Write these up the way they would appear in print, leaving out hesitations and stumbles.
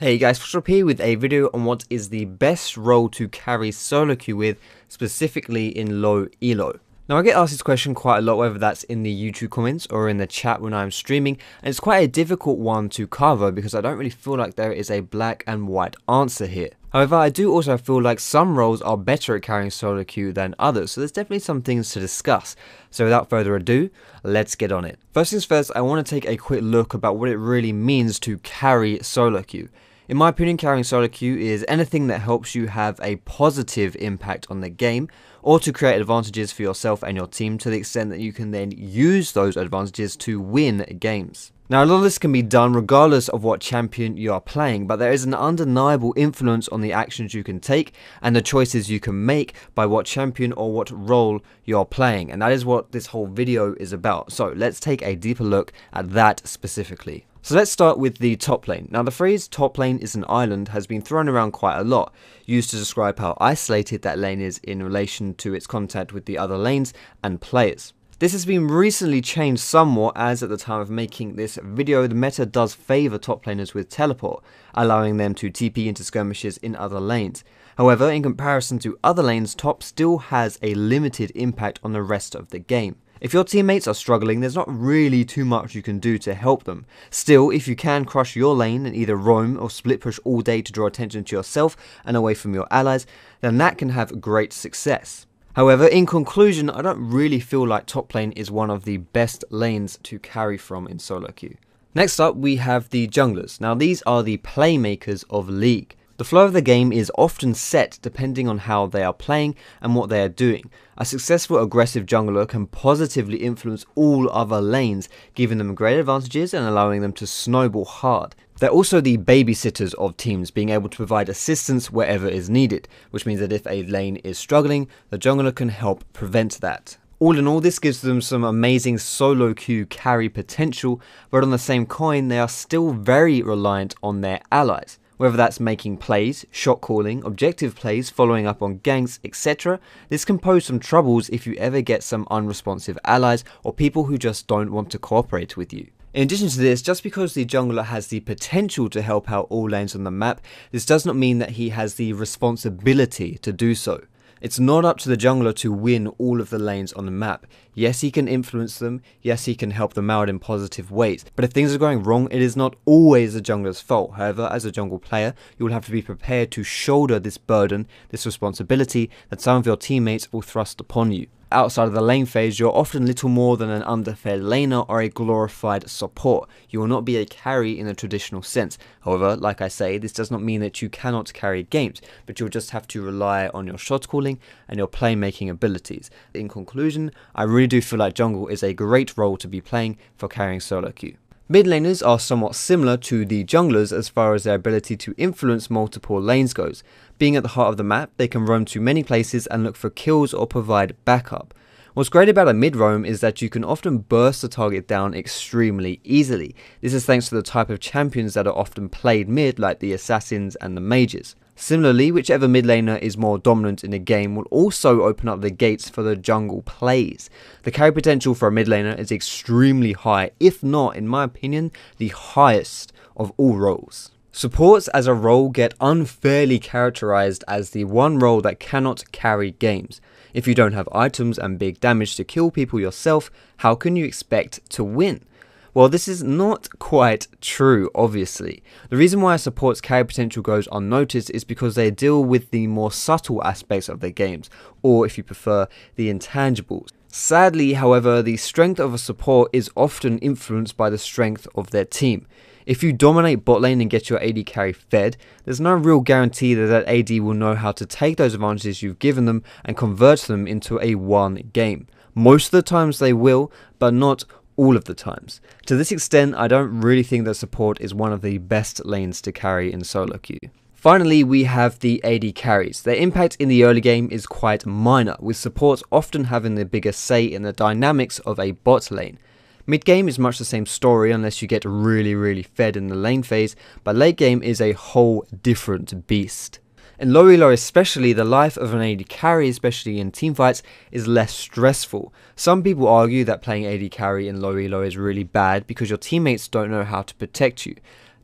Hey guys, Foxdrop here with a video on what is the best role to carry solo queue with, specifically in low elo. Now I get asked this question quite a lot, whether that's in the YouTube comments or in the chat when I'm streaming, and it's quite a difficult one to cover because I don't really feel like there is a black and white answer here. However, I do also feel like some roles are better at carrying solo queue than others, so there's definitely some things to discuss. So without further ado, let's get on it. First things first, I want to take a quick look about what it really means to carry solo queue. In my opinion, carrying solo queue is anything that helps you have a positive impact on the game, or to create advantages for yourself and your team to the extent that you can then use those advantages to win games. Now, a lot of this can be done regardless of what champion you are playing, but there is an undeniable influence on the actions you can take and the choices you can make by what champion or what role you're playing, and that is what this whole video is about. So let's take a deeper look at that specifically. So let's start with the top lane. Now the phrase top lane is an island has been thrown around quite a lot, used to describe how isolated that lane is in relation to its contact with the other lanes and players. This has been recently changed somewhat, as at the time of making this video the meta does favour top laners with teleport, allowing them to TP into skirmishes in other lanes. However, in comparison to other lanes, top still has a limited impact on the rest of the game. If your teammates are struggling, there's not really too much you can do to help them. Still, if you can crush your lane and either roam or split push all day to draw attention to yourself and away from your allies, then that can have great success. However, in conclusion, I don't really feel like top lane is one of the best lanes to carry from in solo queue. Next up, we have the junglers. Now these are the playmakers of League. The flow of the game is often set depending on how they are playing and what they are doing. A successful aggressive jungler can positively influence all other lanes, giving them great advantages and allowing them to snowball hard. They're also the babysitters of teams, being able to provide assistance wherever is needed, which means that if a lane is struggling, the jungler can help prevent that. All in all, this gives them some amazing solo queue carry potential, but on the same coin, they are still very reliant on their allies. Whether that's making plays, shot calling, objective plays, following up on ganks, etc. This can pose some troubles if you ever get some unresponsive allies or people who just don't want to cooperate with you. In addition to this, just because the jungler has the potential to help out all lanes on the map, this does not mean that he has the responsibility to do so. It's not up to the jungler to win all of the lanes on the map. Yes, he can influence them, yes, he can help them out in positive ways, but if things are going wrong, it is not always the jungler's fault. However, as a jungle player, you will have to be prepared to shoulder this burden, this responsibility that some of your teammates will thrust upon you. Outside of the lane phase, you're often little more than an underfed laner or a glorified support. You will not be a carry in a traditional sense. However, like I say, this does not mean that you cannot carry games, but you'll just have to rely on your shot calling and your playmaking abilities. In conclusion, I really do feel like jungle is a great role to be playing for carrying solo queue. Mid laners are somewhat similar to the junglers as far as their ability to influence multiple lanes goes. Being at the heart of the map, they can roam to many places and look for kills or provide backup. What's great about a mid roam is that you can often burst the target down extremely easily. This is thanks to the type of champions that are often played mid, like the assassins and the mages. Similarly, whichever mid laner is more dominant in a game will also open up the gates for the jungle plays. The carry potential for a mid laner is extremely high, if not, in my opinion, the highest of all roles. Supports as a role get unfairly characterized as the one role that cannot carry games. If you don't have items and big damage to kill people yourself, how can you expect to win? Well, this is not quite true, obviously. The reason why a support's carry potential goes unnoticed is because they deal with the more subtle aspects of their games, or if you prefer, the intangibles. Sadly, however, the strength of a support is often influenced by the strength of their team. If you dominate bot lane and get your AD carry fed, there's no real guarantee that that AD will know how to take those advantages you've given them and convert them into a won game. Most of the times they will, but not all of the times. To this extent, I don't really think that support is one of the best lanes to carry in solo queue. Finally, we have the AD carries. Their impact in the early game is quite minor, with supports often having the biggest say in the dynamics of a bot lane. Mid game is much the same story unless you get really fed in the lane phase, but late game is a whole different beast. In low elo especially, the life of an AD carry, especially in teamfights, is less stressful. Some people argue that playing AD carry in low elo is really bad because your teammates don't know how to protect you.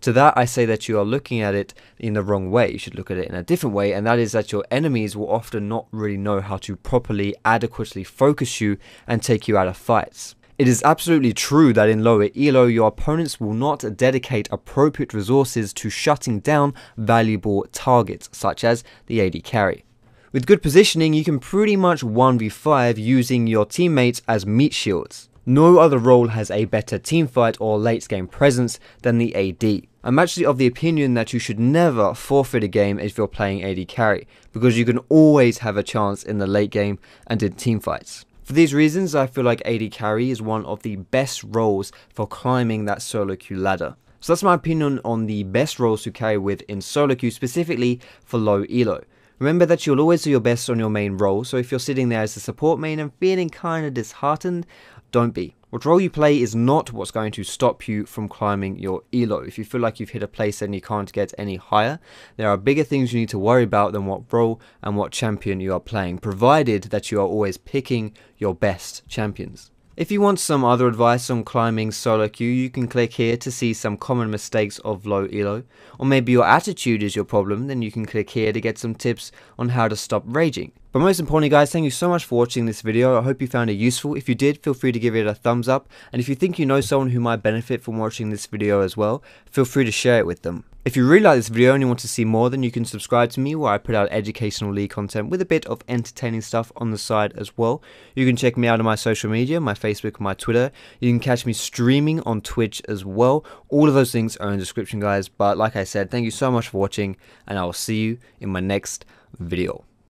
To that, I say that you are looking at it in the wrong way. You should look at it in a different way, and that is that your enemies will often not really know how to properly, adequately focus you and take you out of fights. It is absolutely true that in lower elo, your opponents will not dedicate appropriate resources to shutting down valuable targets, such as the AD carry. With good positioning, you can pretty much 1v5 using your teammates as meat shields. No other role has a better teamfight or late game presence than the AD. I'm actually of the opinion that you should never forfeit a game if you're playing AD carry, because you can always have a chance in the late game and in teamfights. For these reasons, I feel like AD carry is one of the best roles for climbing that solo queue ladder. So that's my opinion on the best roles to carry with in solo queue, specifically for low elo. Remember that you'll always do your best on your main role, so if you're sitting there as a support main and feeling kinda disheartened, don't be. What role you play is not what's going to stop you from climbing your elo. If you feel like you've hit a place and you can't get any higher, there are bigger things you need to worry about than what role and what champion you are playing, provided that you are always picking your best champions. If you want some other advice on climbing solo queue, you can click here to see some common mistakes of low elo. Or maybe your attitude is your problem, then you can click here to get some tips on how to stop raging. But most importantly guys, thank you so much for watching this video. I hope you found it useful. If you did, feel free to give it a thumbs up. And if you think you know someone who might benefit from watching this video as well, feel free to share it with them. If you really like this video and you want to see more, then you can subscribe to me where I put out educational League content with a bit of entertaining stuff on the side as well. You can check me out on my social media, my Facebook, my Twitter. You can catch me streaming on Twitch as well. All of those things are in the description guys. But like I said, thank you so much for watching and I will see you in my next video.